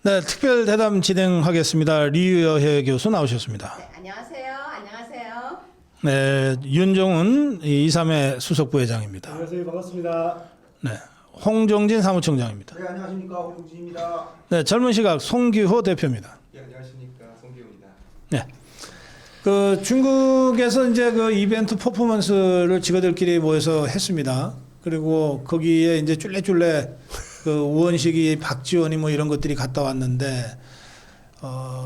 네, 특별 대담 진행하겠습니다. 리유여해 교수 나오셨습니다. 네, 안녕하세요. 안녕하세요. 네, 윤종훈 2.3의 수석부회장입니다. 안녕하세요. 반갑습니다. 네, 홍정진 사무총장입니다. 네, 안녕하십니까. 홍종진입니다. 네, 젊은 시각 송규호 대표입니다. 네, 안녕하십니까. 송기호입니다. 네, 그 중국에서 이제 그 이벤트 퍼포먼스를 직원들끼리 모여서 했습니다. 그리고 거기에 이제 쫄래쫄래 그 우원식이 박지원이 뭐 이런 것들이 갔다 왔는데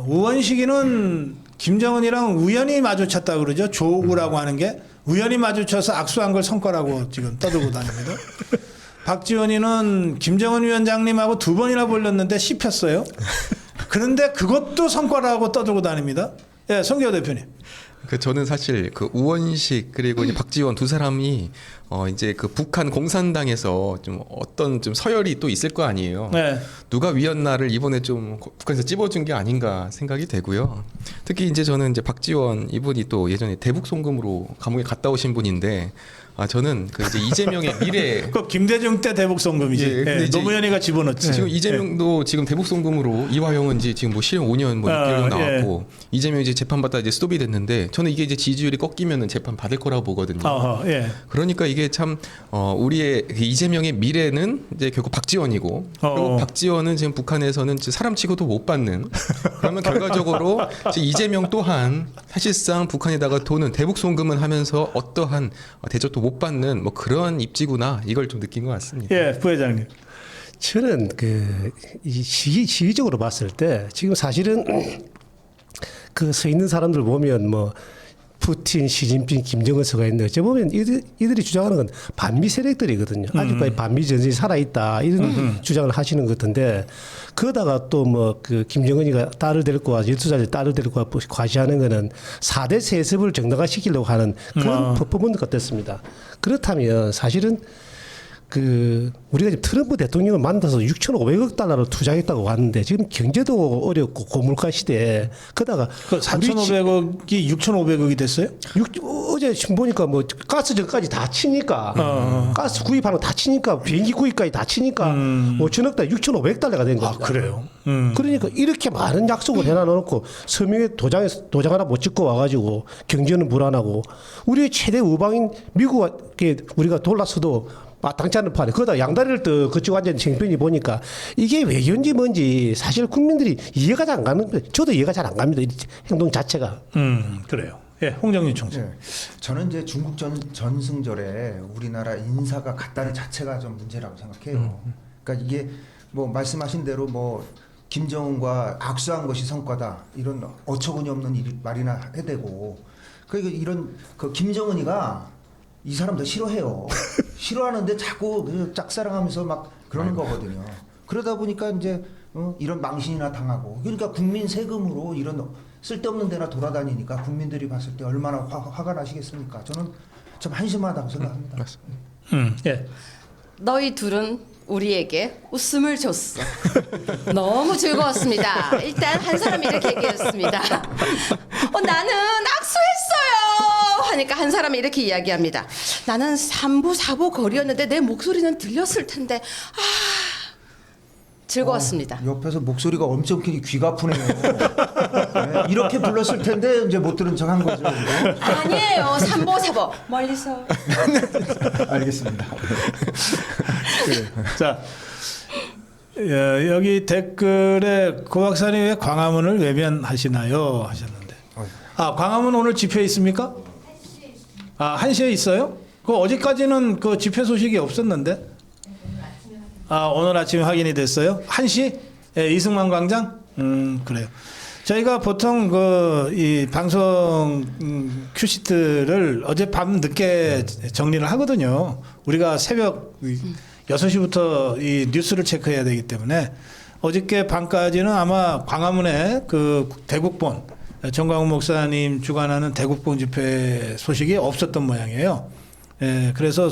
우원식이는 김정은이랑 우연히 마주쳤다 그러죠. 조우라고 하는 게 우연히 마주쳐서 악수한 걸 성과라고 지금 떠들고 다닙니다. 박지원이는 김정은 위원장님하고 2번이나 벌렸는데 씹혔어요. 그런데 그것도 성과라고 떠들고 다닙니다. 예, 송기호 대표님. 저는 사실 그 우원식 그리고 이제 박지원 두 사람이 이제 그 북한 공산당에서 좀 어떤 좀 서열이 또 있을 거 아니에요. 네. 누가 위헌나를 이번에 좀 북한에서 찝어준 게 아닌가 생각이 되고요. 특히 이제 저는 이제 박지원 이분이 또 예전에 대북 송금으로 감옥에 갔다 오신 분인데 저는 그 이제 이재명의 미래 그 김대중 때 대북 송금이지. 예, 근데 예, 이제 노무현이가 집어넣지. 지금 이재명도 지금 대북 송금으로 이화영은 이제 지금 뭐 실형 5년 뭐 6개월 나왔고 이재명이 이제 재판 받다 이제 스톱이 됐는데 저는 이게 이제 지지율이 꺾이면은 재판 받을 거라고 보거든요. 예. 그러니까 이게 참 우리의 그 이재명의 미래는 이제 결국 박지원이고 그리고 박지원은 지금 북한에서는 사람치고도 못 받는 그러면 결과적으로 이재명 또한 사실상 북한에다가 돈은 대북 송금은 하면서 어떠한 대접도 못 받는 뭐 그런 입지구나 이걸 좀 느낀 것 같습니다. 예, 부회장님. 저는 이 시기적으로 봤을 때 지금 사실은 그 서 있는 사람들 보면 뭐 푸틴, 시진핑, 김정은 서가 있는데 어째 보면 이들이 주장하는 건 반미 세력들이거든요. 아직까지 반미 전선이 살아있다 이런 주장을 하시는 것 같은데 그러다가 또 뭐 그 김정은이가 딸을 데리고 와서 12살 딸을 데리고 와 과시하는 거는 4대 세습을 정당화시키려고 하는 그런 퍼포먼스 같았습니다. 그렇다면 사실은 우리가 지금 트럼프 대통령을 만나서 6,500억 달러를 투자했다고 하는데 지금 경제도 어렵고 고물가 시대에 그러다가 그 4,500억이 6,500억이 됐어요? 어제 지금 보니까 뭐 가스 전까지 다 치니까 가스 구입하는 거 다 치니까 비행기 구입까지 다 치니까 5천억 달러 6,500달러가 된 겁니다. 그래요? 그러니까 이렇게 많은 약속을 해놔놓고 서명에 도장 하나 못 찍고 와가지고 경제는 불안하고 우리의 최대 우방인 미국에 우리가 돌아서도 마땅치 않은 판에 그러다 양다리를 또 거치고 앉은 형편이 보니까 이게 외교인지 뭔지 사실 국민들이 이해가 잘 안 가는 거예요. 저도 이해가 잘 안 갑니다. 이 행동 자체가. 그래요. 예, 홍정진 총장. 네, 저는 이제 중국 전승절에 우리나라 인사가 갔다는 자체가 좀 문제라고 생각해요. 그러니까 이게 뭐 말씀하신 대로 뭐 김정은과 악수한 것이 성과다 이런 어처구니 없는 말이나 해대고 그러니까 이런 그 김정은이가 이 사람들 싫어해요. 싫어하는데 자꾸 짝사랑하면서 막 그러는 거거든요. 그러다 보니까 이제 이런 망신이나 당하고 그러니까 국민 세금으로 이런 쓸데없는 데나 돌아다니니까 국민들이 봤을 때 얼마나 화가 나시겠습니까? 저는 좀 한심하다고 생각합니다. 예. 너희 둘은 우리에게 웃음을 줬어. 너무 즐거웠습니다. 일단 한 사람이 이렇게 얘기했습니다. 나는 악수했어요. 하니까 한 사람이 이렇게 이야기합니다. 나는 3부 4부 거리였는데 내 목소리는 들렸을 텐데 즐거웠습니다. 옆에서 목소리가 엄청 귀가 아프네요. 네, 이렇게 불렀을 텐데 이제 못 들은 척 한 거죠. 아니에요. 3부 4부 멀리서. 알겠습니다. 자, 여기 댓글에 고 박사님 왜 광화문을 외면하시나요? 하셨는데. 광화문 오늘 집회 있습니까? 1시에 있어요? 그 어제까지는 그 집회 소식이 없었는데. 오늘 아침에 확인이 됐어요. 1시? 예, 이승만 광장? 그래요. 저희가 보통 이 방송 큐시트를 어젯밤 늦게 정리를 하거든요. 우리가 새벽 6시부터 이 뉴스를 체크해야 되기 때문에 어저께 밤까지는 아마 광화문에 그 대국본 정광훈 목사님 주관하는 대국본 집회 소식이 없었던 모양이에요. 예, 그래서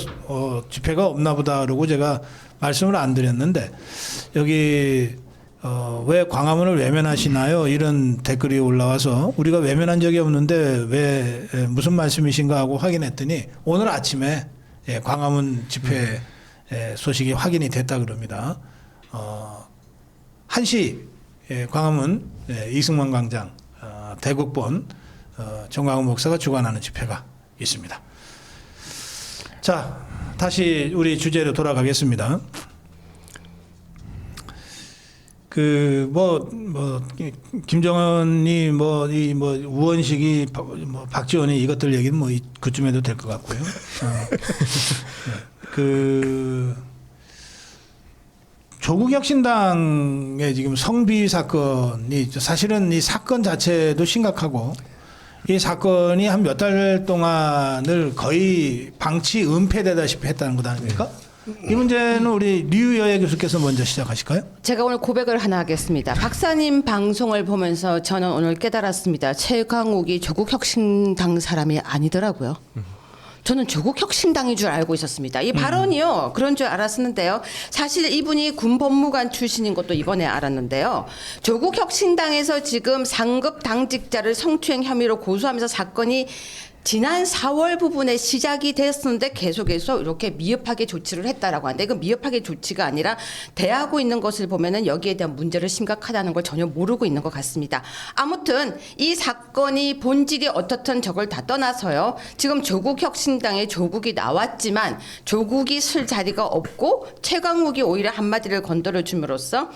집회가 없나 보다 그러고 제가 말씀을 안 드렸는데 여기 왜 광화문을 외면하시나요? 이런 댓글이 올라와서 우리가 외면한 적이 없는데 왜 무슨 말씀이신가 하고 확인했더니 오늘 아침에 광화문 집회 소식이 확인이 됐다 그럽니다. 1시 광화문 이승만 광장 대국본 정광훈 목사가 주관하는 집회가 있습니다. 자, 다시 우리 주제로 돌아가겠습니다. 김정은이 우원식이 박지원이 이것들 얘기는 그쯤 해도 될 것 같고요. 조국혁신당의 지금 성비 사건이 사실은 이 사건 자체도 심각하고 이 사건이 한 몇 달 동안을 거의 방치 은폐되다시피 했다는 것 아닙니까? 이 문제는 우리 류여애 교수께서 먼저 시작하실까요? 제가 오늘 고백을 하나 하겠습니다. 박사님 방송을 보면서 저는 오늘 깨달았습니다. 최강욱이 조국혁신당 사람이 아니더라고요. 저는 조국혁신당인 줄 알고 있었습니다. 이 발언이요. 그런 줄 알았었는데요. 사실 이분이 군법무관 출신인 것도 이번에 알았는데요. 조국혁신당에서 지금 상급 당직자를 성추행 혐의로 고소하면서 사건이 지난 4월 부분에 시작이 됐었는데 계속해서 이렇게 미흡하게 조치를 했다라고 하는데 이건 미흡하게 조치가 아니라 대하고 있는 것을 보면은 여기에 대한 문제를 심각하다는 걸 전혀 모르고 있는 것 같습니다. 아무튼 이 사건이 본질이 어떻든 저걸 다 떠나서요. 지금 조국혁신당에 조국이 나왔지만 조국이 쓸 자리가 없고 최강욱이 오히려 한마디를 건드려 줌으로써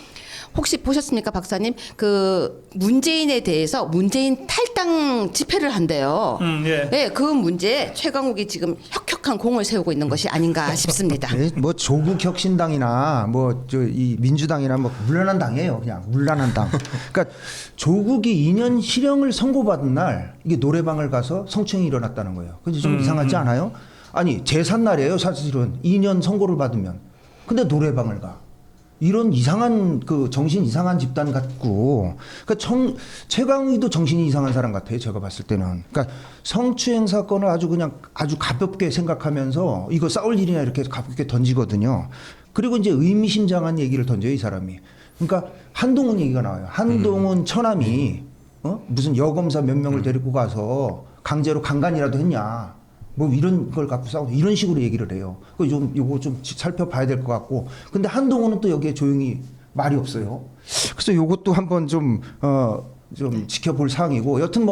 혹시 보셨습니까, 박사님? 그 문재인에 대해서 문재인 탈당 집회를 한대요. 예. 네, 그 문제에 최강욱이 지금 혁혁한 공을 세우고 있는 것이 아닌가 싶습니다. 네, 뭐 조국혁신당이나 뭐 저 이 민주당이나 뭐 물란한 당이에요. 그냥 물란한 당. 그러니까 조국이 2년 실형을 선고받은 날 이게 노래방을 가서 성추행이 일어났다는 거예요. 근데 좀 이상하지 않아요? 아니 제삿날이에요. 사실은 2년 선고를 받으면. 근데 노래방을 가. 이런 이상한 정신 이상한 집단 같고, 그러니까 최강욱도 정신이 이상한 사람 같아요. 제가 봤을 때는. 그러니까 성추행 사건을 아주 가볍게 생각하면서 이거 싸울 일이냐 이렇게 가볍게 던지거든요. 그리고 이제 의미심장한 얘기를 던져요, 이 사람이. 그러니까 한동훈 얘기가 나와요. 한동훈 처남이 무슨 여검사 몇 명을 데리고 가서 강제로 강간이라도 했냐. 뭐 이런 걸 갖고 싸우고 이런 식으로 얘기를 해요. 요거 좀 살펴봐야 될 것 같고. 근데 한동훈은 또 여기에 조용히 말이 없어요. 그래서 요것도 한번 좀 지켜볼 사항이고. 여튼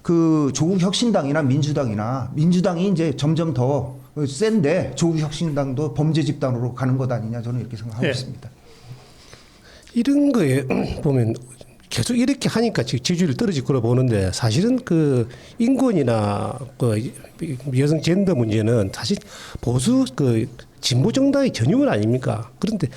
그 조국혁신당이나 민주당이 이제 점점 더 센데 조국혁신당도 범죄 집단으로 가는 것 아니냐 저는 이렇게 생각하고 있습니다. 이런 거에 보면 계속 이렇게 하니까 지지율이 떨어질 거로 보는데 사실은 그 인권이나 그 여성 젠더 문제는 사실 보수 그 진보 정당의 전유물 아닙니까? 그런데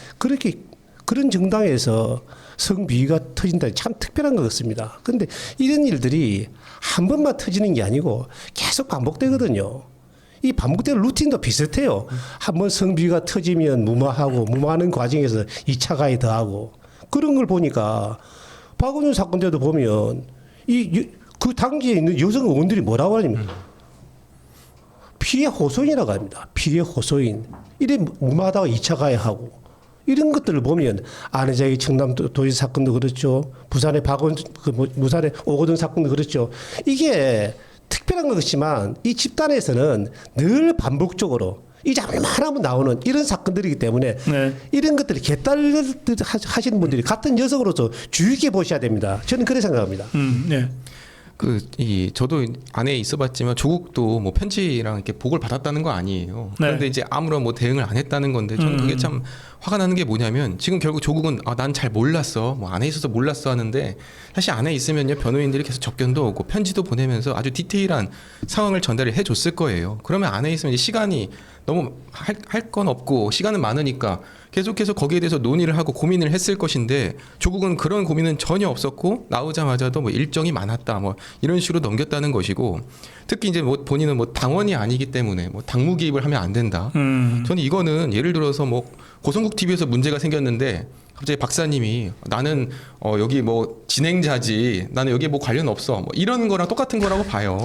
그런 정당에서 성비위가 터진다니 참 특별한 것 같습니다. 그런데 이런 일들이 한 번만 터지는 게 아니고 계속 반복되거든요. 이 반복되는 루틴도 비슷해요. 한번 성비위가 터지면 무마하고 무마하는 과정에서 2차 가해 더하고 그런 걸 보니까 박원순 사건 때도 보면 그 당시에 있는 여성 의원들이 뭐라고 하냐면 피해 호소인이라고 합니다. 피해 호소인. 이래 무마하다가 2차 가해하고 이런 것들을 보면 안혜자의 청남 도지 사건도 그렇죠. 부산의 무산의 오거돈 사건도 그렇죠. 이게 특별한 것이지만 이 집단에서는 늘 반복적으로 이 장르만 하면 나오는 이런 사건들이기 때문에 네. 이런 것들을 개딸듯 하시는 분들이 같은 여성으로서 주의 깊게 보셔야 됩니다. 저는 그렇게 생각합니다. 네. 저도 안에 있어봤지만 조국도 뭐 편지랑 이렇게 보고를 받았다는 거 아니에요. 그런데 이제 아무런 뭐 대응을 안 했다는 건데 저는 그게 참 화가 나는 게 뭐냐면 지금 결국 조국은 난 잘 몰랐어, 뭐 안에 있어서 몰랐어 하는데 사실 안에 있으면요 변호인들이 계속 접견도 오고 편지도 보내면서 아주 디테일한 상황을 전달을 해줬을 거예요. 그러면 안에 있으면 이제 시간이 너무 할 건 없고 시간은 많으니까 계속해서 거기에 대해서 논의를 하고 고민을 했을 것인데 조국은 그런 고민은 전혀 없었고 나오자마자도 뭐 일정이 많았다 뭐 이런 식으로 넘겼다는 것이고 특히 이제 뭐 본인은 뭐 당원이 아니기 때문에 뭐 당무 개입을 하면 안 된다. 저는 이거는 예를 들어서 뭐 고성국 TV에서 문제가 생겼는데 갑자기 박사님이 나는 여기 뭐 진행자지 나는 여기 뭐 관련 없어 뭐 이런 거랑 똑같은 거라고 봐요.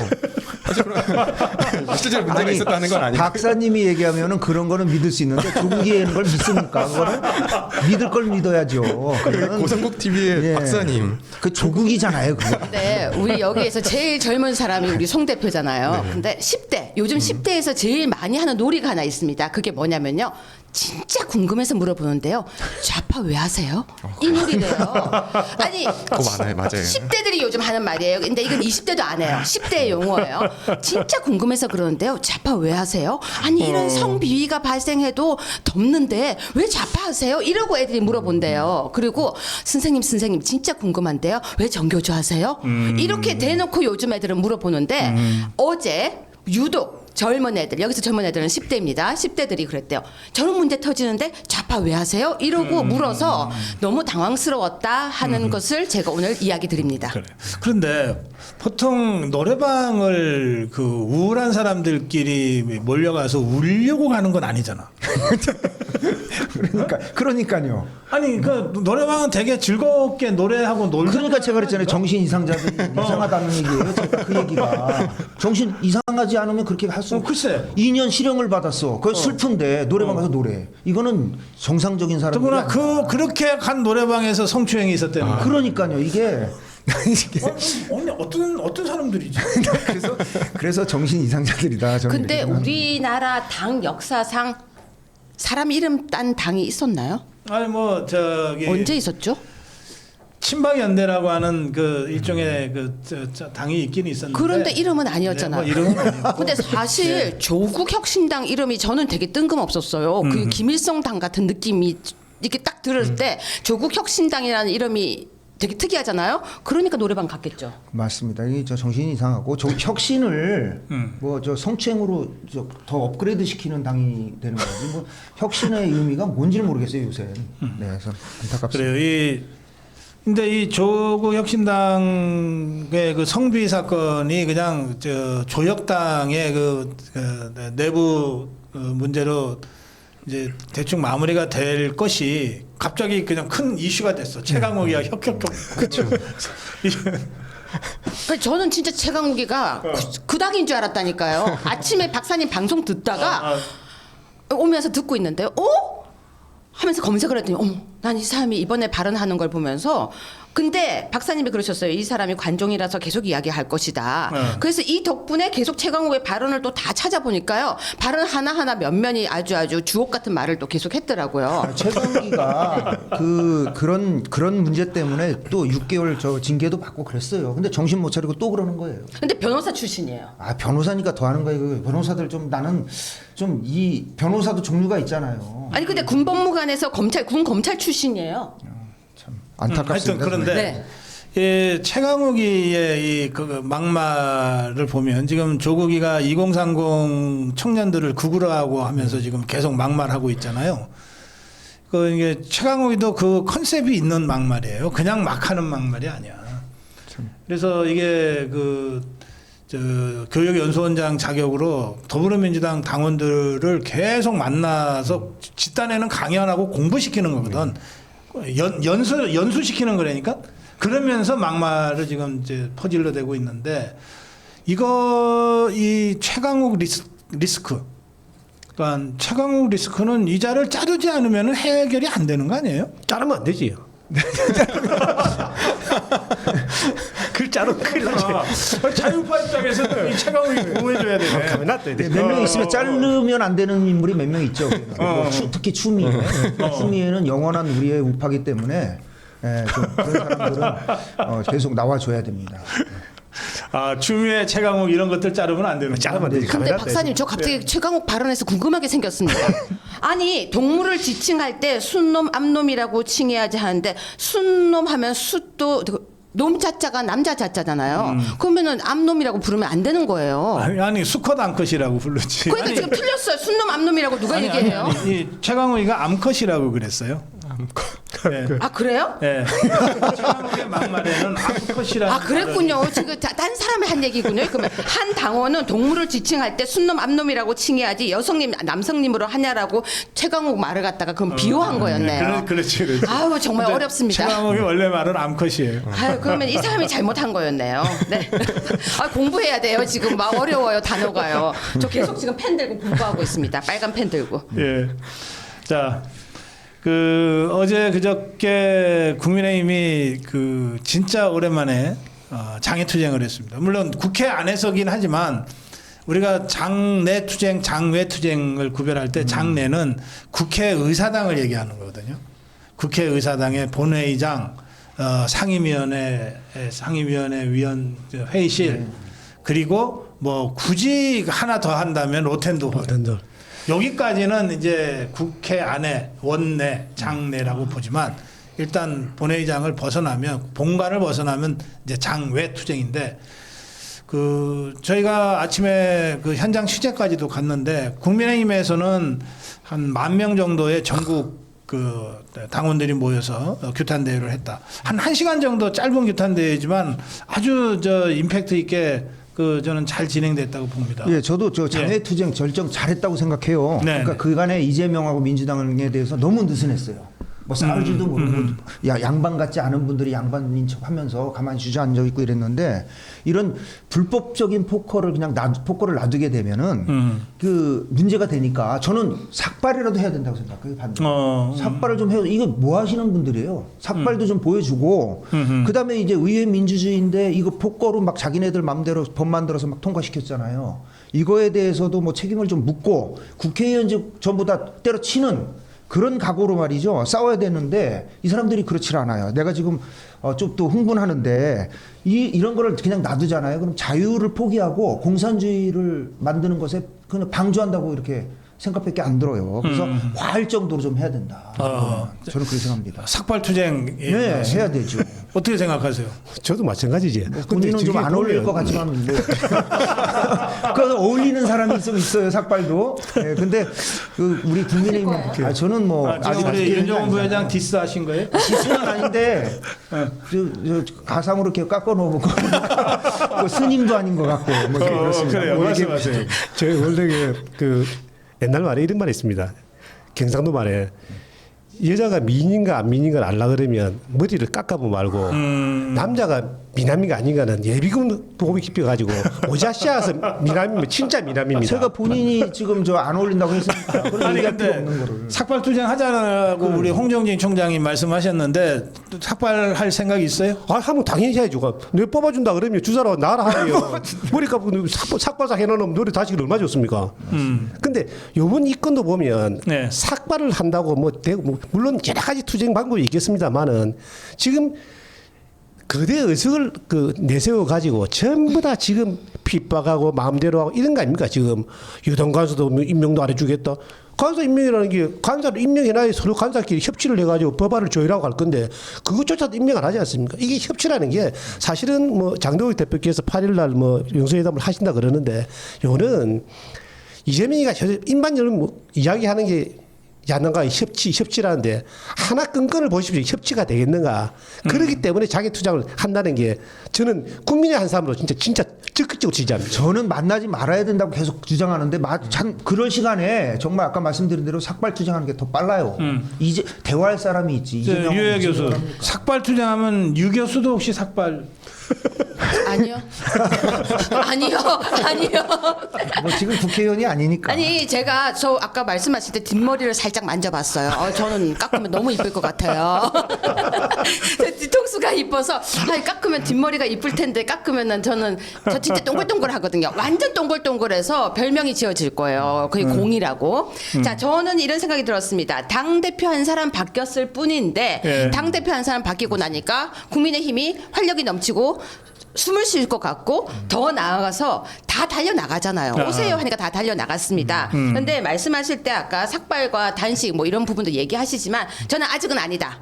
사실 실제로 문제가 있었다는 건 아니고 박사님이 얘기하면은 그런 거는 믿을 수 있는데 조국이 얘기하는 걸 믿습니까? 그거는 믿을 걸 믿어야죠. 고성국 TV의 박사님 그 조국이잖아요. 그거. 근데 우리 여기에서 제일 젊은 사람이 우리 송 대표잖아요. 근데 10대 요즘 10대에서 제일 많이 하는 놀이가 하나 있습니다. 그게 뭐냐면요. 진짜 궁금해서 물어보는데요. 좌파 왜 하세요? 이 놀이래요. 아니 그거 많아요, 맞아요. 10대들이 요즘 하는 말이에요. 근데 이건 20대도 안 해요. 10대의 용어예요. 진짜 궁금해서 그러는데요. 좌파 왜 하세요? 아니 이런 성비위가 발생해도 덮는데 왜 좌파 하세요? 이러고 애들이 물어본대요. 그리고 선생님 진짜 궁금한데요. 왜 정교조 하세요? 이렇게 대놓고 요즘 애들은 물어보는데 어제 유독 젊은 애들, 여기서 젊은 애들은 10대입니다. 10대들이 그랬대요. 저런 문제 터지는데 좌파 왜 하세요? 이러고 물어서 너무 당황스러웠다 하는 것을 제가 오늘 이야기 드립니다. 그래. 그런데 보통 노래방을 그 우울한 사람들끼리 몰려가서 울려고 가는 건 아니잖아. 그러니까요. 아니 그 노래방은 되게 즐겁게 노래하고 놀고. 그러니까 제가 그랬잖아요. 정신 이상자들이 이상하다는 얘기예요. 제가 그 얘기가 정신 이상하지 않으면 그렇게 할 수. 글쎄. 2년 실형을 받았어. 그거 슬픈데 노래방 가서 노래. 이거는 정상적인 사람들이 더구나 아니야. 그렇게 간 노래방에서 성추행이 있었다는 거야. 그러니까요. 이게 아니 어떤 사람들이지? 그래서 정신 이상자들이다. 저는 근데 이렇게 생각합니다. 우리나라 당 역사상 사람 이름 딴 당이 있었나요? 아니 뭐 저기 언제 있었죠? 친박연대라고 하는 그 일종의 당이 있긴 있었는데. 그런데 이름은 아니었잖아요. 네, 뭐 이름은 아니었고. 근데 사실 조국혁신당 이름이 저는 되게 뜬금없었어요. 그 김일성 당 같은 느낌이 이렇게 딱 들을 때 조국혁신당이라는 이름이 되게 특이하잖아요. 그러니까 노래방 갔겠죠. 맞습니다. 이 저 정신이 이상하고 저 혁신을 뭐 저 성추행으로 더 업그레이드 시키는 당이 되는 거지. 뭐 혁신의 의미가 뭔지를 모르겠어요 요새. 네, 그래서 안타깝습니다. 그래요. 근데 이 조국 혁신당의 그 성비 사건이 그냥 저 조혁당의 그 내부 문제로 이제 대충 마무리가 될 것이 갑자기 그냥 큰 이슈가 됐어. 최강욱이야 혁혁혁. 그렇죠. 저는 진짜 최강욱이가 그 닭인 줄 알았다니까요. 아침에 박사님 방송 듣다가 오면서 듣고 있는데 하면서 검색을 했더니 어머 난 이 사람이 이번에 발언하는 걸 보면서 근데 박사님이 그러셨어요. 이 사람이 관종이라서 계속 이야기할 것이다. 그래서 이 덕분에 계속 최강욱의 발언을 또 다 찾아보니까요. 발언 하나하나 면면이 아주 주옥 같은 말을 또 계속 했더라고요. 최강욱이가 그런 문제 때문에 또 6개월 저 징계도 받고 그랬어요. 근데 정신 못 차리고 또 그러는 거예요. 근데 변호사 출신이에요. 아 변호사니까 더 하는 거예요. 그 변호사들 좀 나는 좀 이 변호사도 종류가 있잖아요. 아니 근데 군법무관에서 군 검찰 출신이에요. 참 안타깝습니다. 하여튼 그런데 네. 이 최강욱이의 그 막말을 보면 지금 조국이가 2030 청년들을 극우라고 하면서 지금 계속 막말하고 있잖아요. 그 이게 최강욱이도 그 컨셉이 있는 막말이에요. 그냥 막 하는 막말이 아니야. 그래서 이게 저 교육연수원장 자격으로 더불어민주당 당원들을 계속 만나서 집단에는 강연하고 공부시키는 거거든. 연수시키는 거라니까. 그러면서 막말을 지금 이제 퍼질러 대고 있는데 이 최강욱 리스크. 그러니까 최강욱 리스크는 이자를 자르지 않으면 해결이 안 되는 거 아니에요? 자르면 안 되지요. 그 자르면 큰일 나지. 자유파 입장에서 이 최강욱이 보호해줘야 되네. 가만 놔둬야 돼. 몇 명 있으면 자르면 안 되는 인물이 몇 명 있죠. 특히 추미애. 추미애는 영원한 우리의 우파기 때문에 좀 그런 사람들은 계속 나와줘야 됩니다. 추미애, 최강욱 이런 것들 자르면 안 되는. 자르면 안 되지. 가만 근데 놔둬야 박사님 저 갑자기 최강욱 발언에서 궁금하게 생겼습니다. 아니 동물을 지칭할 때 순놈 암놈이라고 칭해야지 하는데 순놈 하면 숫도 놈 자자가 남자 자자잖아요. 그러면은 암놈이라고 부르면 안 되는 거예요. 아니 수컷 암컷이라고 부르지. 그러니까 지금 틀렸어요. 순놈 암놈이라고 누가 얘기해요? 이 최강욱이가 암컷이라고 그랬어요. 네. 아 그래요? 네. 최강욱의 막말에는 암컷이라는. 아 그랬군요. 지금 딴 사람이 한 얘기군요. 그러면 한 당원은 동물을 지칭할 때 순놈 암놈이라고 칭해야지 여성님 남성님으로 하냐라고 최강욱 말을 갖다가 그럼 비호한 거였네요. 그렇지. 아우 정말 근데 어렵습니다. 최강욱이 원래 말은 암컷이에요. 아유 그러면 이 사람이 잘못한 거였네요. 네. 아 공부해야 돼요. 지금 막 어려워요 단어가요. 저 계속 지금 펜 들고 공부하고 있습니다. 빨간 펜 들고. 예. 자. 어제 그저께 국민의힘이 진짜 오랜만에 장애투쟁을 했습니다. 물론 국회 안에서긴 하지만 우리가 장내 투쟁, 장외 투쟁을 구별할 때 장내는 국회의사당을 얘기하는 거거든요. 국회의사당의 본회의장, 상임위원회 위원 회의실 그리고 뭐 굳이 하나 더 한다면 로텐도 홀. 여기까지는 이제 국회 안에 원내 장내라고 보지만 일단 본회의장을 벗어나면 본관을 벗어나면 이제 장외 투쟁인데 그 저희가 아침에 그 현장 취재까지도 갔는데 국민의힘에서는 한 10,000명 정도의 전국 그 당원들이 모여서 규탄 대회를 했다. 한 1시간 정도 짧은 규탄 대회지만 아주 저 임팩트 있게 그 저는 잘 진행됐다고 봅니다. 예, 저도 저 장외투쟁 절정 잘했다고 생각해요. 네. 그러니까 그간에 이재명하고 민주당에 대해서 너무 느슨했어요. 뭐 싸울 줄도 모르고 양반 같지 않은 분들이 양반인 척하면서 가만히 주저앉아 있고 이랬는데 이런 불법적인 포커를 그냥 포커를 놔두게 되면은 그 문제가 되니까 저는 삭발이라도 해야 된다고 생각해요. 반대로 삭발을 좀 해요. 이거 뭐 하시는 분들이에요. 삭발도 좀 보여주고 그다음에 이제 의회 민주주의인데 이거 포커로 막 자기네들 마음대로 법 만들어서 막 통과시켰잖아요. 이거에 대해서도 뭐 책임을 좀 묻고 국회의원 전부 다 때려치는 그런 각오로 말이죠. 싸워야 되는데 이 사람들이 그렇지 않아요. 내가 지금 좀 또 흥분하는데 이런 거를 그냥 놔두잖아요. 그럼 자유를 포기하고 공산주의를 만드는 것에 그냥 방조한다고 이렇게 생각밖에 안 들어요. 그래서 화할 정도로 좀 해야 된다. 저는 그렇게 생각합니다. 삭발투쟁 네, 해야 되죠. 어떻게 생각하세요? 저도 마찬가지지. 본인은 좀 안 어울릴 것 같지만 뭐. 그래서 어울리는 사람이 좀 있어요. 삭발도. 네, 근데 그 우리 국민의힘 저는 뭐 지금 우리 윤종훈 부회장 디스하신 거예요? 디스는 아닌데 저 가상으로 이렇게 깎아놓고 뭐 스님도 아닌 것 같고 뭐 그렇습니다. 그래요. 뭐 이렇게 말씀하세요. 저희 원래 그 옛날 말에 이런 말이 있습니다. 경상도 말에 여자가 미인인가 안 미인인가 알라 그러면 머리를 깎아보 말고 남자가 미남인가 아닌가는 예비군 보험이 깊여가지고 오자씨아서 미남이면 진짜 미남입니다. 제가 본인이 지금 저 안 어울린다고 했으니까 그런 아니 얘기할 필요 근데 없는 거를. 삭발투쟁 하자고 우리 홍정진 총장님 말씀하셨는데 또 삭발할 생각이 있어요? 아, 하면 당연히 해야죠. 내가 뽑아준다 그러면 주사로 나라 하래요. 머리 깎고 삭발사 해놓으면 노래 다시 얼마 줬습니까? 근데 요번 이 건도 보면 네. 삭발을 한다고 뭐 물론 여러 가지 투쟁 방법이 있겠습니다만은 지금 거대 의석을 그 내세워 가지고 전부 다 지금 핍박하고 마음대로 하고 이런 거 아닙니까? 지금 유동관서도 임명도 안 해주겠다. 관사 임명이라는 게 관사를 임명해놔야 서로 관사끼리 협치를 해가지고 법안을 조율하고 할 건데 그것조차도 임명 안 하지 않습니까? 이게 협치라는 게 사실은 뭐 장동혁 대표께서 8일날 뭐 영수회담을 하신다 그러는데 요는 이재명이가 일반적으로 뭐 이야기하는 게 야당과 협치라는데 하나 끈끈을 보십시오. 협치가 되겠는가. 그렇기 때문에 자기 투쟁을 한다는 게 저는 국민의 한 사람으로 진짜 적극적으로 지지합니다. 저는 만나지 말아야 된다고 계속 주장하는데 참 그럴 시간에 정말 아까 말씀드린 대로 삭발 투쟁하는 게 더 빨라요. 이제 대화할 사람이 있지. 이재명 유해 교수 삭발투쟁하면 유 교수도 혹시 삭발? 아니요. 아니요. 뭐 지금 국회의원이 아니니까. 아니 제가 저 아까 말씀하실 때 뒷머리를 살짝 만져봤어요. 저는 깎으면 너무 이쁠 것 같아요. 뒤통수가 이뻐서 깎으면 뒷머리가 이쁠 텐데 깎으면은 저는 저 진짜 동글동글하거든요. 완전 동글동글해서 별명이 지어질 거예요. 그게 공이라고. 자 저는 이런 생각이 들었습니다. 당 대표 한 사람 바뀌었을 뿐인데 당 대표 한 사람 바뀌고 나니까 국민의힘이 활력이 넘치고 숨을 쉴 것 같고 더 나아가서 다 달려나가잖아요. 오세요 하니까 다 달려나갔습니다. 그런데 말씀하실 때 아까 삭발과 단식 뭐 이런 부분도 얘기하시지만 저는 아직은 아니다.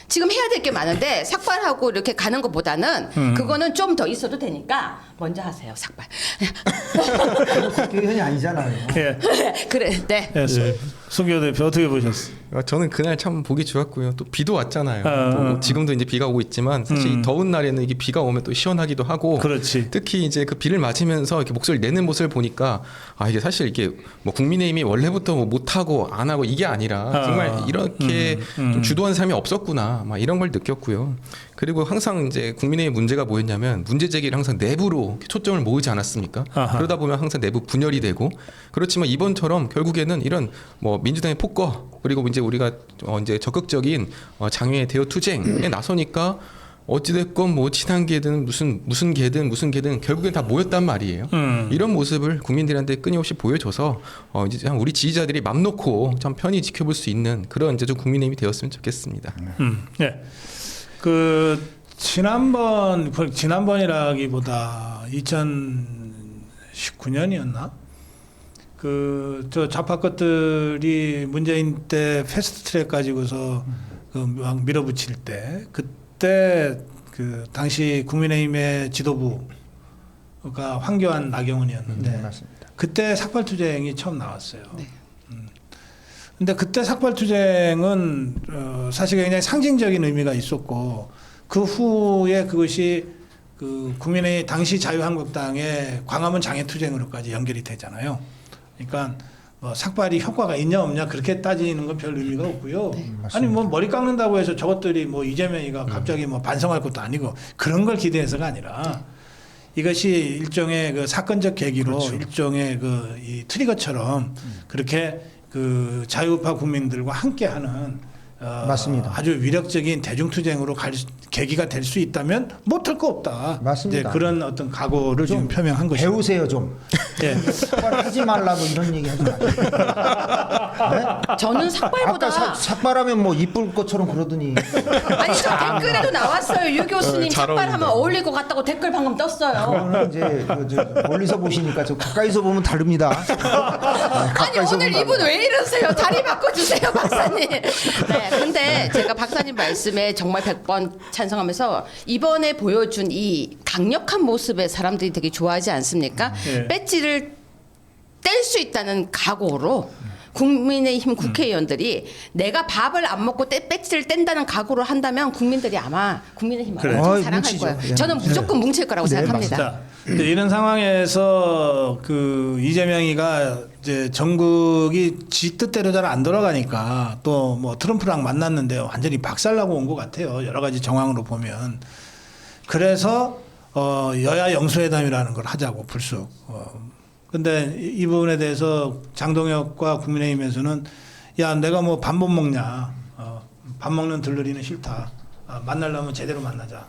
지금 해야 될 게 많은데 삭발하고 이렇게 가는 것보다는 그거는 좀 더 있어도 되니까 먼저 하세요. 삭발. 국회의원이 아니잖아요. 예. 그래. 네. 송교 대표 어떻게 보셨어요? 저는 그날 참 보기 좋았고요. 또 비도 왔잖아요. 아. 또 지금도 이제 비가 오고 있지만 사실 이 더운 날에는 이게 비가 오면 또 시원하기도 하고 그렇지. 특히 이제 그 비를 맞으면서 이렇게 목소리를 내는 모습을 보니까 이게 사실 이게 뭐 국민의힘이 원래부터 뭐 못하고 안 하고 이게 아니라 정말 이렇게 좀 주도한 사람이 없었구나 막 이런 걸 느꼈고요. 그리고 항상 이제 국민의힘 문제가 뭐였냐면 문제 제기를 항상 내부로 초점을 모으지 않았습니까? 아하. 그러다 보면 항상 내부 분열이 되고 그렇지만 이번처럼 결국에는 이런 뭐 민주당의 폭거 그리고 이제 우리가 이제 적극적인 장외 대여 투쟁에 나서니까 어찌됐건 뭐 친한 개든 무슨 개든 결국엔 다 모였단 말이에요. 이런 모습을 국민들한테 끊임없이 보여줘서 이제 참 우리 지지자들이 맘 놓고 참 편히 지켜볼 수 있는 그런 이제 좀 국민의힘이 되었으면 좋겠습니다. 예. 그 지난번이라기보다 2019년이었나? 그 저 좌파 것들이 문재인 때 패스트트랙 가지고서 그 막 밀어붙일 때 그때 그 당시 국민의힘의 지도부가 황교안 나경원이었는데 네, 맞습니다. 그때 삭발투쟁이 처음 나왔어요. 근데 그때 삭발투쟁은 사실 굉장히 상징적인 의미가 있었고 그 후에 그것이 그 국민의 당시 자유한국당의 광화문 장애투쟁으로까지 연결이 되잖아요. 그러니까 뭐 삭발이 효과가 있냐 없냐 그렇게 따지는 건 별 의미가 없고요. 아니 뭐 머리 깎는다고 해서 저것들이 뭐 이재명이가 갑자기 뭐 반성할 것도 아니고 그런 걸 기대해서가 아니라 이것이 일종의 그 사건적 계기로 그렇죠. 일종의 그 이 트리거처럼 그렇게 그 자유우파 국민들과 함께하는 맞습니다. 아주 위력적인 대중투쟁으로 갈 계기가 될 수 있다면 못할 거 없다. 맞습니다. 이제 그런 어떤 각오를 지금 표명한 것이죠. 배우세요 좀. 예. 삭발하지 말라고 이런 얘기 하지 마세요. 네? 저는 삭발보다 아까 삭발하면 뭐 이쁠 것처럼 그러더니 아니 저 댓글에도 나왔어요. 유 교수님 잘 삭발하면 어울린다. 어울릴 것 같다고 댓글 방금 떴어요. 그거는 이제 저 멀리서 보시니까 저 가까이서 보면 다릅니다. 네, 아니 가까이서 오늘 보면 이분 왜 이러세요? 자리 바꿔주세요 박사님. 네, 근데 제가 박사님 말씀에 정말 100번 찬성하면서 이번에 보여준 이 강력한 모습에 사람들이 되게 좋아하지 않습니까? 예. 배지를 뗄 수 있다는 각오로 국민의힘 국회의원들이 내가 밥을 안 먹고 배지를 뗀다는 각오를 한다면 국민들이 아마 국민의힘 그래. 엄청 어이, 사랑할 뭉치죠. 거예요. 예. 저는 무조건 뭉칠 거라고 생각합니다. 자, 근데 이런 상황에서 그 이재명이가 이제 전국이 지 뜻대로 잘 안 돌아가니까 또 뭐 트럼프랑 만났는데 완전히 박살나고 온 것 같아요. 여러 가지 정황으로 보면. 그래서 여야 영수회담이라는 걸 하자고 불쑥. 근데 이 부분에 대해서 장동혁과 국민의힘에서는 야 내가 뭐 밥 못 먹냐. 밥 먹는 들러리는 싫다. 만나려면 제대로 만나자.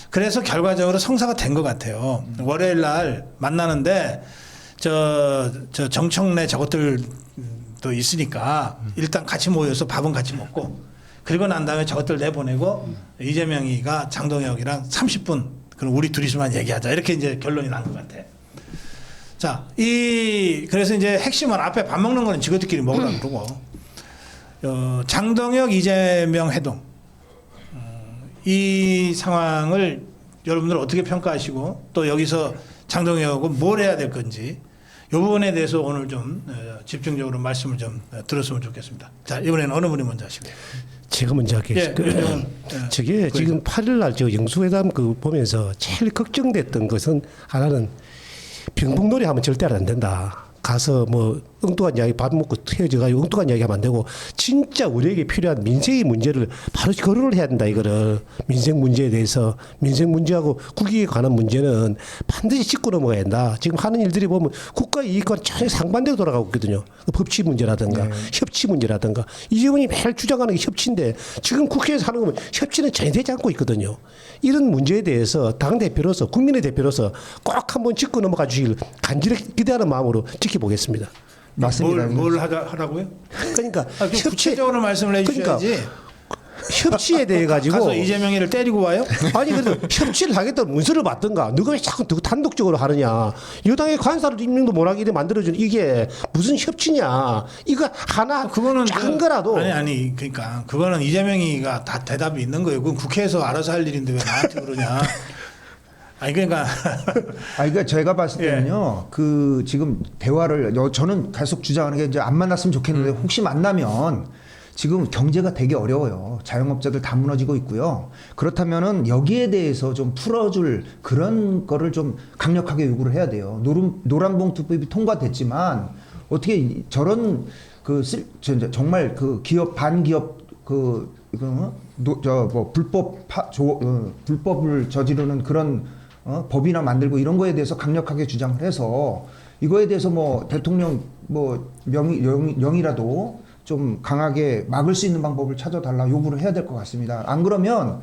그래서 결과적으로 성사가 된 것 같아요. 월요일 날 만나는데 저 정청래 저것들도 있으니까 일단 같이 모여서 밥은 같이 먹고 그리고 난 다음에 저것들 내보내고 이재명이가 장동혁이랑 30분 그럼 우리 둘이서만 얘기하자 이렇게 이제 결론이 난 것 같아. 자, 그래서 이제 핵심은 앞에 밥 먹는 거는 지그들끼리 먹으라고 그러고 장동혁 이재명 회동 이 상황을 여러분들 어떻게 평가하시고 또 여기서 장동혁은 뭘 해야 될 건지 이 부분에 대해서 오늘 좀 집중적으로 말씀을 좀 들었으면 좋겠습니다. 자, 이번에는 어느 분이 먼저 하시고요. 제가 먼저 할게요. 예, 저게 지금 8일 날 저 영수회담 그 보면서 제일 걱정됐던 것은 하나는 병풍놀이 하면 절대 안 된다. 가서 뭐 엉뚱한 이야기 밥 먹고 헤어져가지고 엉뚱한 이야기 하면 안 되고 진짜 우리에게 필요한 민생의 문제를 바로 거론을 해야 된다 이거를 민생 문제에 대해서 민생 문제하고 국익에 관한 문제는 반드시 짚고 넘어가야 된다. 지금 하는 일들이 보면 국가 이익과 전혀 상반대로 돌아가고 있거든요. 법치 문제라든가 협치 문제라든가 이재명이 매일 주장하는 게 협치인데 지금 국회에서 하는 거면 협치는 전혀 되지 않고 있거든요. 이런 문제에 대해서 당 대표로서 국민의 대표로서 꼭 한번 짚고 넘어가 주시길 간절히 기대하는 마음으로 지켜보겠습니다. 맞습니다. 뭘 하라고요? 그러니까 협치 구체적으로 말씀을 해주셔야지. 협치에 대해 가지고 가서 이재명이를 때리고 와요? 아니 그래도 협치를 하겠다는 문서를 받든가 누가 왜 자꾸 단독적으로 하느냐 여당의 관사를 임명도 못하게 만들어주는 이게 무슨 협치냐 이거 하나 그거는 작은 거라도 아니 그러니까 그거는 이재명이가 다 대답이 있는 거예요. 그건 국회에서 알아서 할 일인데 왜 나한테 그러냐? 아니 그러니까 그러니까 제가 봤을 때는요. 그 지금 대화를 저는 계속 주장하는 게 이제 안 만났으면 좋겠는데 혹시 만나면 지금 경제가 되게 어려워요. 자영업자들 다 무너지고 있고요. 그렇다면은 여기에 대해서 좀 풀어줄 그런 거를 좀 강력하게 요구를 해야 돼요. 노란봉투법이 통과됐지만 어떻게 저런 정말 그 기업 반기업 불법을 저지르는 그런 법이나 만들고 이런 거에 대해서 강력하게 주장을 해서 이거에 대해서 뭐 대통령 뭐 명이라도 좀 강하게 막을 수 있는 방법을 찾아달라 요구를 해야 될 것 같습니다. 안 그러면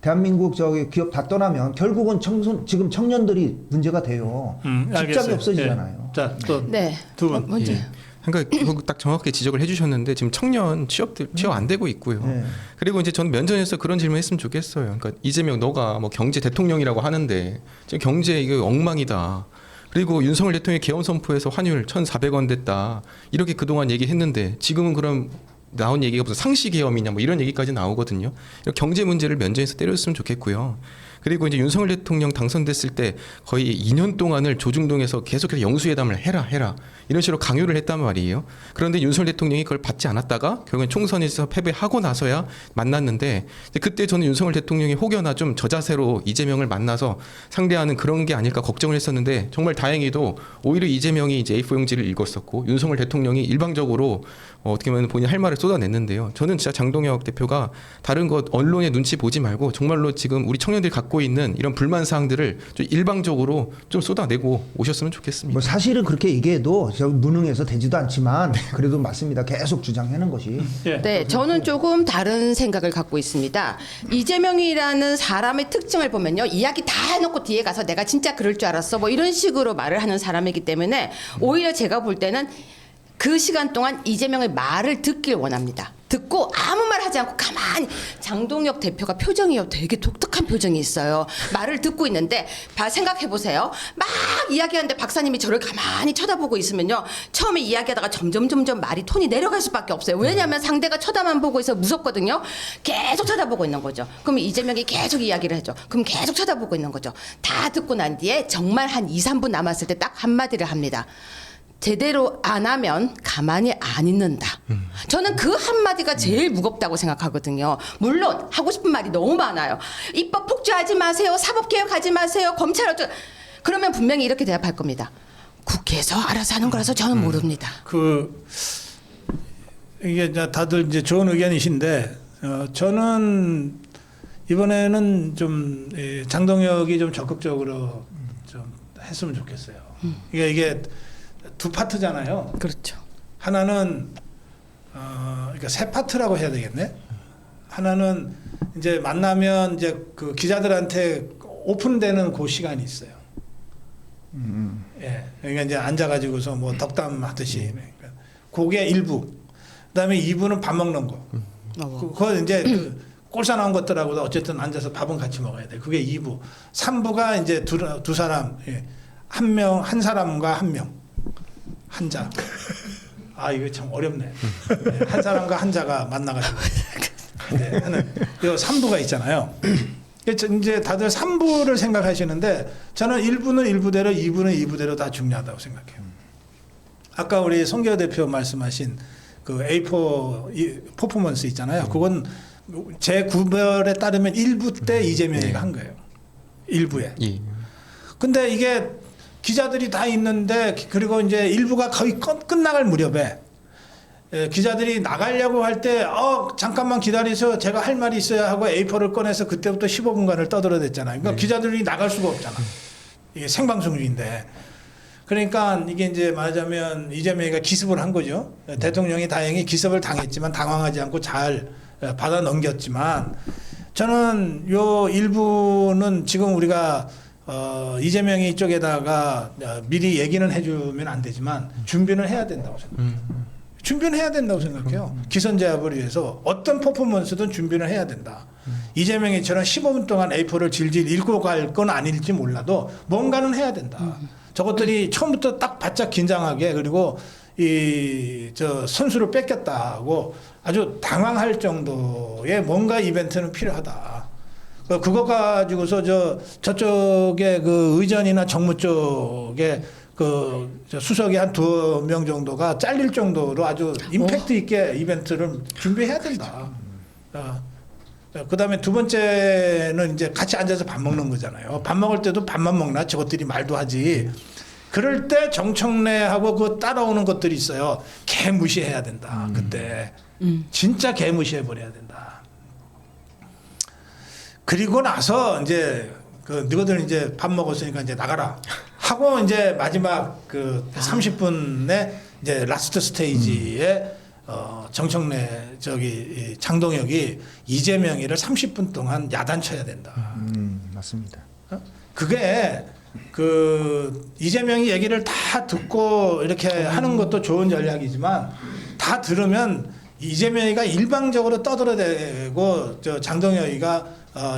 대한민국 저기 기업 다 떠나면 결국은 지금 청년들이 문제가 돼요. 직장이 알겠어요. 없어지잖아요. 예. 자, 또 네. 두 분. 먼저. 예. 그러니까 이거 딱 정확하게 지적을 해주셨는데 지금 청년 취업 안 되고 있고요. 네. 그리고 이제 저는 면전에서 그런 질문했으면 좋겠어요. 그러니까 이재명 너가 뭐 경제 대통령이라고 하는데 지금 경제 이거 엉망이다. 그리고 윤석열 대통령이 개헌 선포에서 환율 1,400원 됐다. 이렇게 그동안 얘기했는데 지금은 그럼 나온 얘기가 무슨 상시 계엄이냐 뭐 이런 얘기까지 나오거든요. 이렇게 경제 문제를 면전에서 때렸으면 좋겠고요. 그리고 이제 윤석열 대통령 당선됐을 때 거의 2년 동안을 조중동에서 계속해서 영수회담을 해라 이런 식으로 강요를 했단 말이에요. 그런데 윤석열 대통령이 그걸 받지 않았다가 결국엔 총선에서 패배하고 나서야 만났는데 그때 저는 윤석열 대통령이 혹여나 좀 저자세로 이재명을 만나서 상대하는 그런 게 아닐까 걱정을 했었는데 정말 다행히도 오히려 이재명이 이제 A4 용지를 읽었었고 윤석열 대통령이 일방적으로 어떻게 보면 본인 할 말을 쏟아냈는데요. 저는 진짜 장동혁 대표가 다른 것 언론의 눈치 보지 말고 정말로 지금 우리 청년들이 갖고 있는 이런 불만 사항들을 좀 일방적으로 좀 쏟아내고 오셨으면 좋겠습니다. 뭐 사실은 그렇게 얘기해도 저 무능해서 되지도 않지만 그래도 맞습니다. 계속 주장하는 것이. 예. 네, 저는 조금 다른 생각을 갖고 있습니다. 이재명이라는 사람의 특징을 보면요, 이야기 다 해놓고 뒤에 가서 내가 진짜 그럴 줄 알았어, 뭐 이런 식으로 말을 하는 사람이기 때문에 오히려 제가 볼 때는 그 시간 동안 이재명의 말을 듣길 원합니다. 듣고 아무 말 하지 않고 가만히 장동혁 대표가 표정이요 되게 독특한 표정이 있어요. 말을 듣고 있는데 생각해 보세요. 막 이야기하는데 박사님이 저를 가만히 쳐다보고 있으면요. 처음에 이야기하다가 점점 말이 톤이 내려갈 수밖에 없어요. 왜냐하면 상대가 쳐다만 보고 있어 무섭거든요. 계속 쳐다보고 있는 거죠. 그럼 이재명이 계속 이야기를 해줘. 그럼 계속 쳐다보고 있는 거죠. 다 듣고 난 뒤에 정말 한 2, 3분 남았을 때 딱 한마디를 합니다. 제대로 안 하면 가만히 안 있는다. 저는 그 한마디가 제일 무겁다고 생각하거든요. 물론 하고 싶은 말이 너무 많아요. 입법 폭주하지 마세요. 사법개혁하지 마세요. 검찰 어쩌... 그러면 분명히 이렇게 대답할 겁니다. 국회에서 알아서 하는 거라서 저는 모릅니다. 이게 이제 다들 이제 좋은 의견이신데 저는 이번에는 좀 장동혁이 좀 적극적으로 좀 했으면 좋겠어요. 이게 두 파트잖아요. 그렇죠. 하나는 그러니까 세 파트라고 해야 되겠네. 하나는 이제 만나면 이제 그 기자들한테 오픈되는 그 시간이 있어요. 예, 그러니까 이제 앉아가지고서 뭐 덕담하듯이. 그러니까 그게 1부. 그다음에 2부는 밥 먹는 거. 그거 이제 그 꼴사 나온 것들하고도 어쨌든 앉아서 밥은 같이 먹어야 돼. 그게 2부. 3부가 이제 두 사람, 한 사람과 한 명. 한자. 아 이거 참 어렵네. 네, 한 사람과 한자가 만나가지고 네, 하는 요 3부가 있잖아요. 이제 다들 3부를 생각하시는데 저는 1부는 1부대로 2부는 2부대로 다 중요하다고 생각해요. 아까 우리 송기호 대표 말씀하신 그 A4 퍼포먼스 있잖아요. 그건 제 구별에 따르면 1부 때 이재명이가 한 거예요. 1부에. 예. 근데 이게 기자들이 다 있는데 그리고 이제 일부가 거의 끝나갈 무렵에 기자들이 나가려고 할 때 잠깐만 기다리세요. 제가 할 말이 있어야 하고 A4를 꺼내서 그때부터 15분간을 떠들어댔잖아요. 그러니까 기자들이 나갈 수가 없잖아. 이게 생방송 중인데. 그러니까 이게 이제 말하자면 이재명이가 기습을 한 거죠. 대통령이 다행히 기습을 당했지만 당황하지 않고 잘 받아 넘겼지만 저는 요 일부는 지금 우리가 이재명이 이쪽에다가 미리 얘기는 해주면 안 되지만 준비는 해야 된다고 생각해요. 준비는 해야 된다고 생각해요. 기선제압을 위해서 어떤 퍼포먼스든 준비는 해야 된다. 이재명이처럼 15분 동안 A4를 질질 읽고 갈 건 아닐지 몰라도 뭔가는 해야 된다. 저것들이 처음부터 딱 바짝 긴장하게 그리고 저 선수를 뺏겼다고 아주 당황할 정도의 뭔가 이벤트는 필요하다. 그거 가지고서 저쪽에 그 의전이나 정무 쪽에 그 수석이 한 2명 정도가 잘릴 정도로 아주 임팩트 있게 이벤트를 준비해야 된다. 그다음에 두 번째는 이제 같이 앉아서 밥 먹는 거잖아요. 밥 먹을 때도 밥만 먹나 저것들이 말도 하지. 그럴 때 정청래하고 그 따라오는 것들이 있어요. 개 무시해야 된다. 그때 진짜 개 무시해 버려야 된다. 그리고 나서 이제 그 너희들 이제 밥 먹었으니까 이제 나가라 하고 이제 마지막 그 30분에 이제 라스트 스테이지에 정청래 이 장동혁이 이재명이를 30분 동안 야단쳐야 된다. 맞습니다. 그게 그 이재명이 얘기를 다 듣고 이렇게 하는 것도 좋은 전략이지만 다 들으면 이재명이가 일방적으로 떠들어대고 저 장동혁이가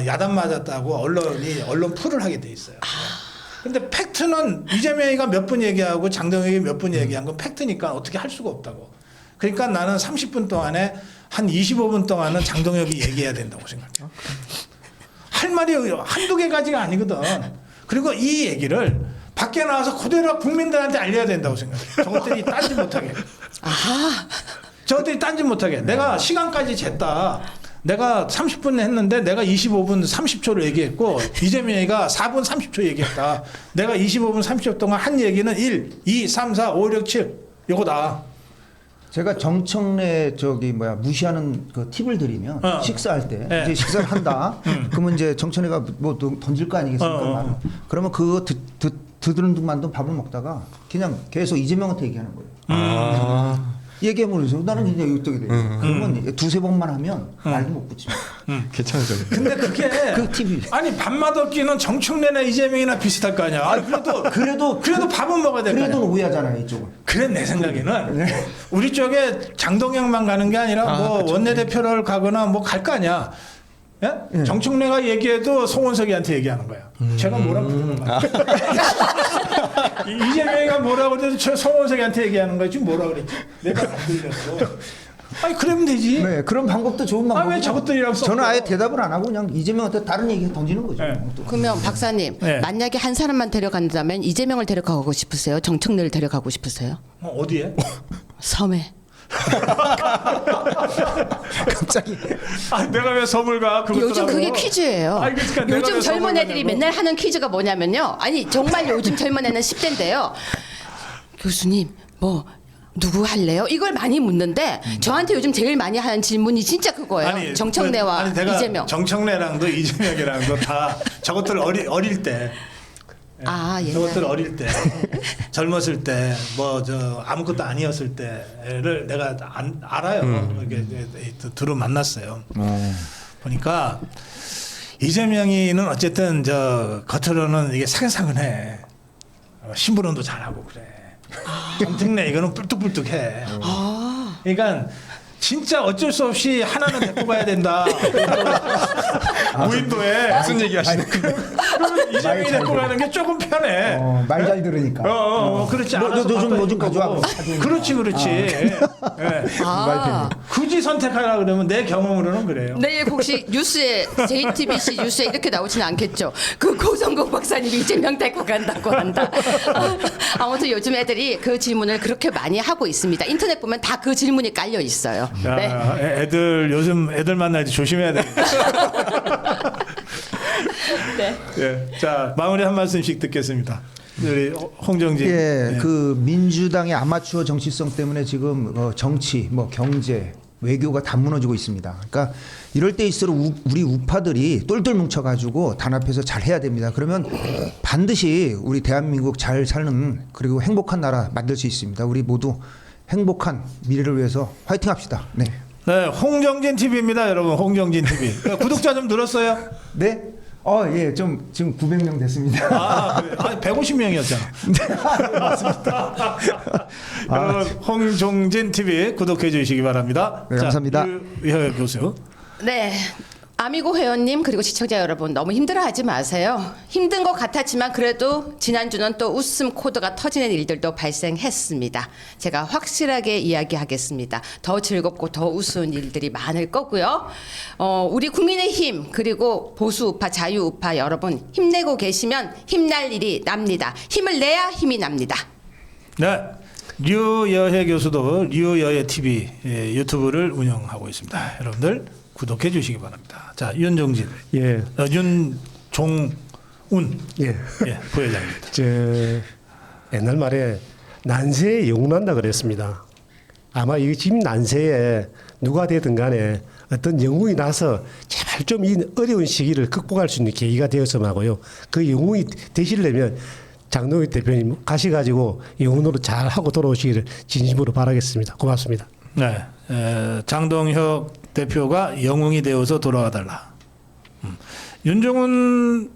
야단 맞았다고 언론 풀을 하게 돼 있어요. 근데 팩트는 이재명이가 몇 분 얘기하고 장동혁이 몇 분 얘기한 건 팩트니까 어떻게 할 수가 없다고. 그러니까 나는 30분 동안에 한 25분 동안은 장동혁이 얘기해야 된다고 생각해요. 할 말이 한두 개까지가 아니거든. 그리고 이 얘기를 밖에 나와서 그대로 국민들한테 알려야 된다고 생각해요. 저것들이 딴짓 못하게. 저것들이 딴짓 못하게. 내가 시간까지 쟀다. 내가 30분 했는데 내가 25분 30초를 얘기했고 이재명이가 4분 30초 얘기했다. 내가 25분 30초 동안 한 얘기는 1, 2, 3, 4, 5, 6, 7 요거다. 제가 정청래 무시하는 그 팁을 드리면 식사할 때 네. 이제 식사를 한다. 그러면 이제 정청래가 뭐 던질 거 아니겠습니까? 그러면 그거 듣는 동안도 밥을 먹다가 그냥 계속 이재명한테 얘기하는 거예요. 얘기하면 나는 이제 이쪽이 돼. 그러면 두세 번만 하면 말도 못 붙입니다. 괜찮죠. 근데 그게 그 팁이. 아니 밥맛 없기는 정청래나 이재명이나 비슷할 거 아니야. 그래도 밥은 먹어야 될 거 아니야. 그래도 우회하잖아요 이쪽은. 그래 내 생각에는 우리 쪽에 장동혁만 가는 게 아니라 그쵸. 원내대표를 가거나 뭐 갈 거 아니야. 예? 정청래가 얘기해도 송원석이한테 얘기하는 거야. 제가 뭐라고 그러는 거야. 이재명이가 뭐라고 그래도 저 송원석이한테 얘기하는 거야. 지금 뭐라 그랬지? 내가 안 들렸어. 아니 그러면 되지. 네, 그런 방법도 좋은 방법이고. 왜 저것들이랑 섞어? 저는 아예 대답을 안 하고 그냥 이재명한테 다른 얘기 던지는 거죠. 네. 그러면 박사님 네. 만약에 한 사람만 데려간다면 이재명을 데려가고 싶으세요? 정청래를 데려가고 싶으세요? 어디에? 섬에. 갑자기. 아 내가 왜 섬을 가? 요즘 그게 퀴즈예요. 아니, 그러니까 내가 요즘 왜 젊은 섬을 애들이 가냐고. 맨날 하는 퀴즈가 뭐냐면요. 아니 정말 요즘 젊은 애는 10대인데요. 교수님 뭐 누구 할래요? 이걸 많이 묻는데 저한테 요즘 제일 많이 하는 질문이 진짜 그거예요. 정청래와 내가 이재명. 정청래랑도 이재명이랑도 다 저것들 어릴 때. 예. 저것들 어릴 때 젊었을 때 뭐 저 아무것도 아니었을 때를 내가 알아요. 이렇게 두루 만났어요. 보니까 이재명이는 어쨌든 저 겉으로는 이게 사근사근해. 심부름도 잘하고 그래. 정청래 이거는 뿔뚝뿔뚝해. 그러니까 진짜 어쩔 수 없이 하나는 데리고 가야 된다. 무인도에. 무슨 얘기 하시는 거예요? 그러면 이재명이 데리고 가는 게 조금 편해. 말 잘 들으니까. 그렇지. 너 알아서 좀 뭐 좀 바꿔줄 가져와. 거고. 그렇지. 예. 굳이 선택하라 그러면 내 경험으로는 그래요. 내일 혹시 뉴스에 JTBC 뉴스에 이렇게 나오지는 않겠죠. 그 고성국 박사님이 이재명 데리고 간다고 한다. 아무튼 요즘 애들이 그 질문을 그렇게 많이 하고 있습니다. 인터넷 보면 다 그 질문이 깔려 있어요. 야, 네. 요즘 애들 만날 때 조심해야 돼. 네. 예. 자, 마무리 한 말씀씩 듣겠습니다. 우리 홍정진. 예, 그 민주당의 아마추어 정치성 때문에 지금 정치, 뭐 경제, 외교가 다 무너지고 있습니다. 그러니까 이럴 때일수록 우리 우파들이 똘똘 뭉쳐가지고 단합해서 잘 해야 됩니다. 그러면 반드시 우리 대한민국 잘 사는 그리고 행복한 나라 만들 수 있습니다. 우리 모두 행복한 미래를 위해서 화이팅합시다. 네. 네, 홍정진 TV입니다, 여러분. 홍정진 TV. 구독자 좀 늘었어요? 네. 예, 좀 지금 900명 됐습니다. 그래. 150명이었잖아. 맞습니다. 여러분, 홍정진 TV 구독해 주시기 바랍니다. 네, 감사합니다. 유효 교수. 네. 아미고 회원님 그리고 시청자 여러분 너무 힘들어하지 마세요. 힘든 것 같았지만 그래도 지난주는 또 웃음 코드가 터지는 일들도 발생했습니다. 제가 확실하게 이야기하겠습니다. 더 즐겁고 더 우스운 일들이 많을 거고요. 우리 국민의힘 그리고 보수 우파 자유 우파 여러분 힘내고 계시면 힘날 일이 납니다. 힘을 내야 힘이 납니다. 네. 류여혜 교수도 류여혜 TV 유튜브를 운영하고 있습니다. 여러분들 구독해 주시기 바랍니다. 자, 윤종진. 예. 윤종운. 예. 부회장입니다. 옛날 말에 난세에 영웅난다 그랬습니다. 아마 이 지금 난세에 누가 되든 간에 어떤 영웅이 나서 제발 좀 이 어려운 시기를 극복할 수 있는 계기가 되었으면 하고요. 그 영웅이 되시려면 장동혁 대표님 가셔가지고 영웅으로 잘 하고 돌아오시기를 진심으로 바라겠습니다. 고맙습니다. 네, 장동혁 대표가 영웅이 되어서 돌아와달라. 윤종훈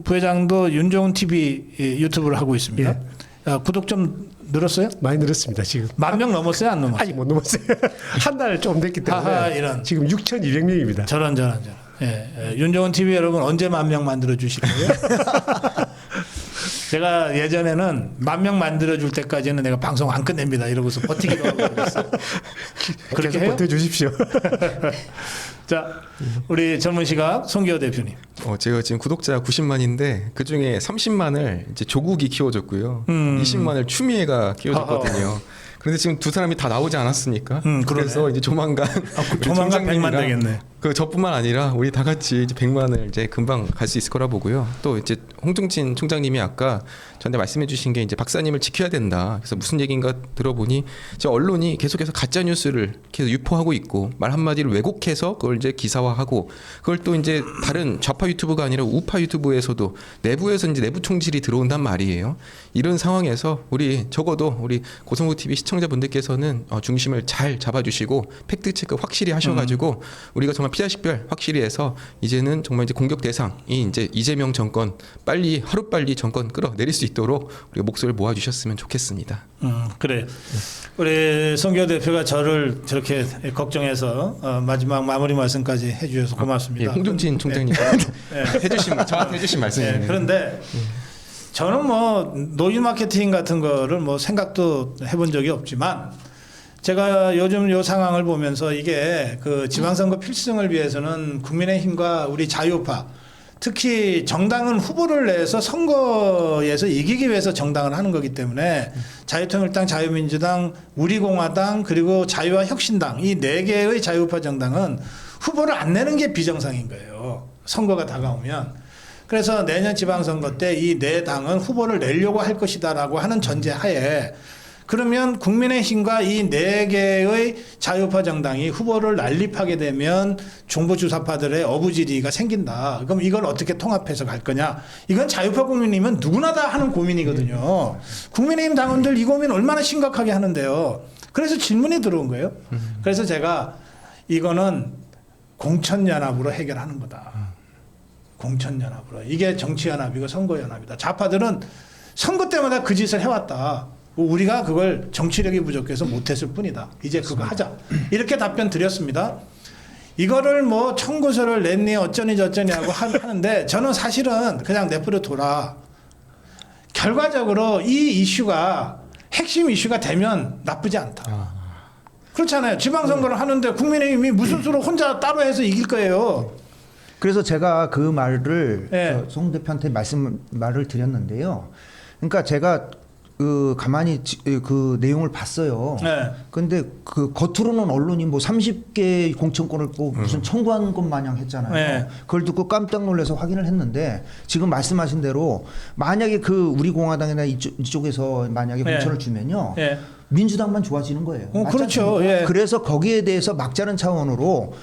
부회장도 윤종훈 TV 유튜브를 하고 있습니다. 구독 좀 늘었어요? 많이 늘었습니다. 지금 10,000명 넘었어요? 안 넘었어요? 아직 못 넘었어요. 한 달 좀 됐기 때문에 하하, 이런. 지금 6,200명입니다. 저런. 윤종훈 TV 여러분 언제 10,000명 만들어 주실 거예요? 제가 예전에는 10,000명 만들어 줄 때까지는 내가 방송 안 끝냅니다. 이러고서 버티기도 하고 그랬어요. 그렇게 해요? 버텨주십시오. 자, 우리 젊은 시각 송기호 대표님. 제가 지금 구독자 90만인데 그 중에 30만을 이제 조국이 키워줬고요. 20만을 추미애가 키워줬거든요. 그런데 지금 두 사람이 다 나오지 않았습니까? 그래서 이제 조만간 조만간 100만 되겠네. 그 저뿐만 아니라 우리 다 같이 이제 100만을 이제 금방 갈 수 있을 거라 보고요. 또 이제 홍중진 총장님이 아까 저한테 말씀해주신 게 이제 박사님을 지켜야 된다. 그래서 무슨 얘기인가 들어보니 이제 언론이 계속해서 가짜 뉴스를 계속 유포하고 있고 말 한마디를 왜곡해서 그걸 이제 기사화하고 그걸 또 이제 다른 좌파 유튜브가 아니라 우파 유튜브에서도 내부에서 이제 내부 총질이 들어온단 말이에요. 이런 상황에서 우리 적어도 우리 고성국 TV 시청자분들께서는 중심을 잘 잡아주시고 팩트 체크 확실히 하셔가지고 우리가 정말 피자식별 확실히 해서 이제는 정말 이제 공격 대상이 이제 이재명 정권 빨리 하루빨리 정권 끌어내릴 수 있도록 우리가 목소리를 모아주셨으면 좋겠습니다. 그래. 우리 송기호 대표가 저를 저렇게 걱정해서 마지막 마무리 말씀까지 해주셔서 고맙습니다. 예, 홍중진 총장님 저한테 해주신 말씀이에요. 그런데 저는 뭐 노이즈 마케팅 같은 거를 뭐 생각도 해본 적이 없지만 제가 요즘 요 상황을 보면서 이게 그 지방선거 필승을 위해서는 국민의힘과 우리 자유파 특히 정당은 후보를 내서 선거에서 이기기 위해서 정당을 하는 거기 때문에 자유통일당, 자유민주당, 우리공화당 그리고 자유와 혁신당 이 4개의 자유파 정당은 후보를 안 내는 게 비정상인 거예요. 선거가 다가오면. 그래서 내년 지방선거 때 이 4당은 후보를 내려고 할 것이다라고 하는 전제하에 그러면 국민의힘과 이 4개의 자유파 정당이 후보를 난립하게 되면 중부주사파들의 어부지리가 생긴다. 그럼 이걸 어떻게 통합해서 갈 거냐. 이건 자유파 국민이면 누구나 다 하는 고민이거든요. 국민의힘 당원들 이 고민 얼마나 심각하게 하는데요. 그래서 질문이 들어온 거예요. 그래서 제가 이거는 공천연합으로 해결하는 거다. 공천연합으로. 이게 정치연합이고 선거연합이다. 좌파들은 선거 때마다 그 짓을 해왔다. 우리가 그걸 정치력이 부족해서 못했을 뿐이다. 이제 그거 하자. 이렇게 답변 드렸습니다. 이거를 뭐 청구서를 냈니 어쩌니 저쩌니 하고 하는데 저는 사실은 그냥 내버려 둬라. 결과적으로 이 이슈가 핵심 이슈가 되면 나쁘지 않다. 그렇잖아요. 지방선거를 하는데 국민의힘이 무슨 수로 혼자 따로 해서 이길 거예요. 그래서 제가 그 말을 네. 송 대표한테 말을 드렸는데요. 그러니까 제가 가만히 그 내용을 봤어요. 네. 근데 그 겉으로는 언론이 뭐 30개 공천권을 뭐 무슨 청구한 것 마냥 했잖아요. 네. 그걸 듣고 깜짝 놀라서 확인을 했는데 지금 말씀하신 대로 만약에 그 우리 공화당이나 이쪽에서 만약에 네. 공천을 주면요. 예. 민주당만 좋아지는 거예요. 맞지 그렇죠. 않습니까? 예. 그래서 거기에 대해서 막자는 차원으로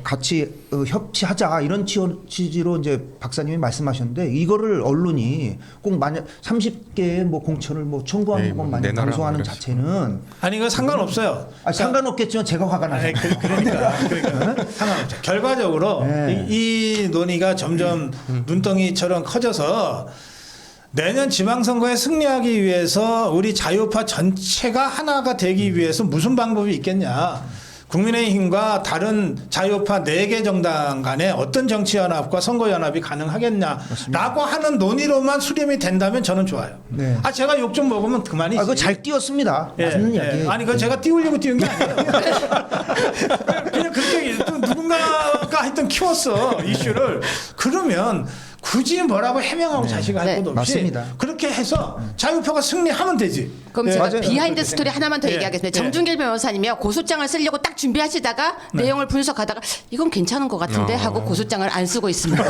같이 협치하자 이런 취지로 이제 박사님이 말씀하셨는데 이거를 언론이 꼭 만약 30개의 뭐 공천을 뭐 청구한 네, 것만 내놔라 방송하는 그랬죠. 자체는 아니 이거 상관없어요. 상관없겠지만 제가 화가 나요. 그러니까 상관없죠. 결과적으로 네. 이 논의가 점점 눈덩이처럼 커져서 내년 지방선거에 승리하기 위해서 우리 자유파 전체가 하나가 되기 위해서 무슨 방법이 있겠냐. 국민의힘과 다른 자유파 4개 정당 간에 어떤 정치연합과 선거연합이 가능하겠냐라고 하는 논의로만 수렴이 된다면 저는 좋아요. 네. 제가 욕 좀 먹으면 그만이지. 그거 잘 띄웠습니다. 맞는 이야기. 아니, 그거 제가 띄우려고 띄운 게 아니에요. 그냥 그렇게 누군가가 하여튼 키웠어, 이슈를. 그러면 굳이 뭐라고 해명하고 자식을 할 네. 것도 없이 맞습니다. 그렇게 해서 자유파가 승리하면 되지. 그럼 네. 제가 맞아요. 비하인드 스토리 하나만 더 예. 얘기하겠습니다. 예. 정준길 변호사님이요. 고소장을 쓰려고 딱 준비하시다가 내용을 분석하다가 이건 괜찮은 것 같은데 하고 고소장을 안 쓰고 있습니다.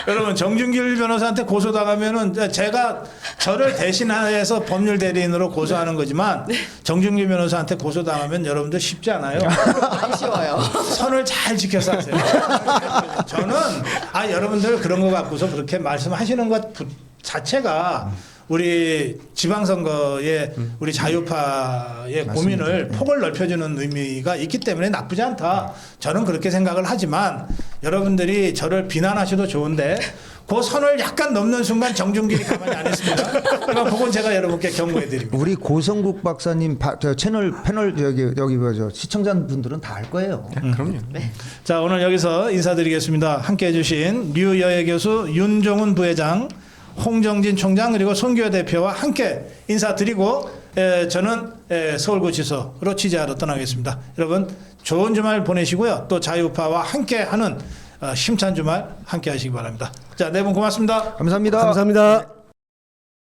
여러분 정준길 변호사한테 고소당하면은 제가 저를 대신해서 법률 대리인으로 고소하는 거지만 정준길 변호사한테 고소당하면 여러분들 쉽지 않아요. 안 쉬워요. 선을 잘 지켜서 하세요. 저는 여러분들 그런 거 갖고서 그렇게 말씀하시는 것 자체가 우리 지방선거에 우리 자유파의 고민을 폭을 넓혀주는 의미가 있기 때문에 나쁘지 않다. 저는 그렇게 생각을 하지만 여러분들이 저를 비난하셔도 좋은데 그 선을 약간 넘는 순간 정준길이 가만히 안 있습니다. 그러니까 그건 제가 여러분께 경고해드립니다. 우리 고성국 박사님 저 채널 패널 여기 뭐죠 시청자분들은 다 알 거예요. 그럼요. 자, 오늘 여기서 인사드리겠습니다. 함께해 주신 류여애 교수, 윤종훈 부회장, 홍정진 총장 그리고 손교회 대표와 함께 인사드리고 저는 서울구치소로 취재하러 떠나겠습니다. 여러분 좋은 주말 보내시고요. 또 자유파와 함께하는 힘찬 주말 함께 하시기 바랍니다. 자, 네 분 고맙습니다. 감사합니다. 감사합니다.